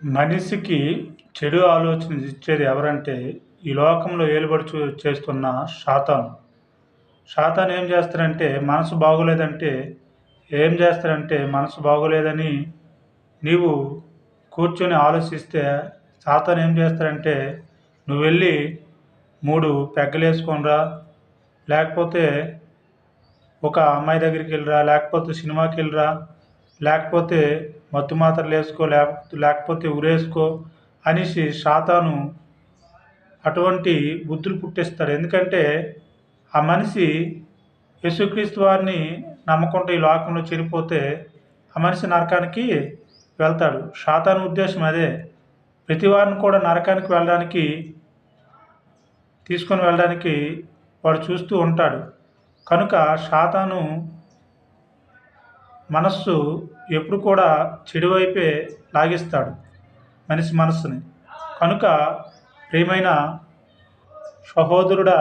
మనిషికి చెడు ఆలోచన ఇచ్చేది ఎవరంటే, ఈ లోకంలో ఏలుబడి చేస్తున్న సాతాను. సాతాను ఏం చేస్తాడంటే, మనసు బాగోలేదంటే ఏం చేస్తాడంటే, మనసు బాగోలేదని నీవు కూర్చొని ఆలోచిస్తే, సాతాను ఏం చేస్తాడంటే, నువ్వెళ్ళి 3 పెగ్గలేసుకొని రా, లేకపోతే ఒక అమ్మాయి దగ్గరికెళ్ళిరా, లేకపోతే సినిమాకెళ్ళిరా, లేకపోతే మత్తు మాత్రలేసుకో, లేకపోతే ఉరేసుకో అనేసి సాతాను అటువంటి బుద్ధులు పుట్టిస్తాడు. ఎందుకంటే ఆ మనిషి యేసుక్రీస్తు వారిని నమ్మకుండా ఈ లోకంలో చనిపోతే ఆ మనిషి నరకానికి వెళ్తాడు. సాతాను ఉద్దేశం అదే. ప్రతి వారిని కూడా నరకానికి తీసుకొని వెళ్ళడానికి వాడు చూస్తూ ఉంటాడు. కనుక సాతాను మనస్సు ఎప్పుడు కూడా చెడు వైపే లాగిస్తాడు మనిషి మనస్సుని. కనుక ప్రియమైన సహోదరుడా,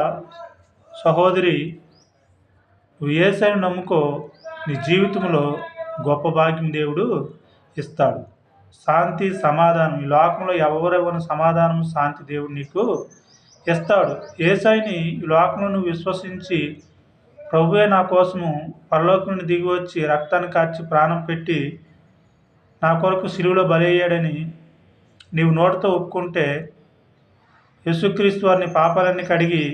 సహోదరి, నువ్వు యేసయ్యను నమ్ముకో, నీ జీవితంలో గొప్ప భాగ్యం దేవుడు ఇస్తాడు. శాంతి, సమాధానం, ఈ లోకంలో ఎవరెవరిని సమాధానం, శాంతి దేవుడు నీకు ఇస్తాడు. యేసయ్యని ఈ లోకంలో నువ్వు విశ్వసించి, ప్రభువే నా కోసము పరలోకం నుండి దిగి వచ్చి రక్తాన్ని కార్చి ప్రాణం పెట్టి నా కొరకు సిలువలో బలి అయ్యాడని నీవు నోటితో ఒప్పుకుంటే, యేసుక్రీస్తు వారిని పాపాలన్నీ కడిగి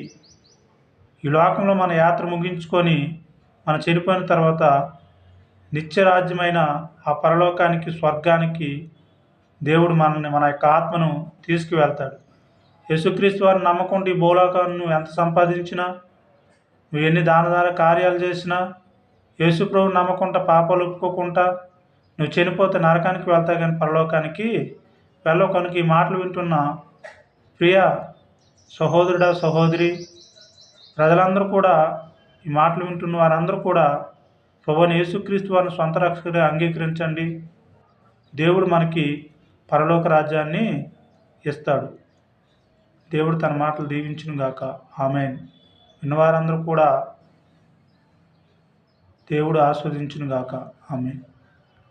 ఈ లోకంలో మన యాత్ర ముగించుకొని మనం చనిపోయిన తర్వాత నిత్యరాజ్యమైన ఆ పరలోకానికి, స్వర్గానికి దేవుడు మన యొక్క ఆత్మను తీసుకువెళ్తాడు. యేసుక్రీస్తు వారిని నమ్మకుండా ఈ భూలోకాన్ని నువ్వు ఎంత సంపాదించినా, నువ్వు ఎన్ని దాన కార్యాలు చేసినా, యేసు ప్రభువుని నమ్మకుండా, పాపాలు ఒప్పుకోకుండా నువ్వు చనిపోతే నరకానికి వెళ్తావు, కానీ పరలోకానికి వెళ్ళవు. కనుక ఈ మాటలు వింటున్న ప్రియ సహోదరుడా, సహోదరి, ప్రజలందరూ కూడా, ఈ మాటలు వింటున్న వారందరూ కూడా ప్రభువైన యేసుక్రీస్తు వారిని సొంత రక్షకుడిగా అంగీకరించండి. దేవుడు మనకి పరలోక రాజ్యాన్ని ఇస్తాడు. దేవుడు తన మాటలు దీవించును గాక. ఆమేన్. విన్నవారందరూ కూడా దేవుడు ఆస్వాదించును గాక. ఆమేన్.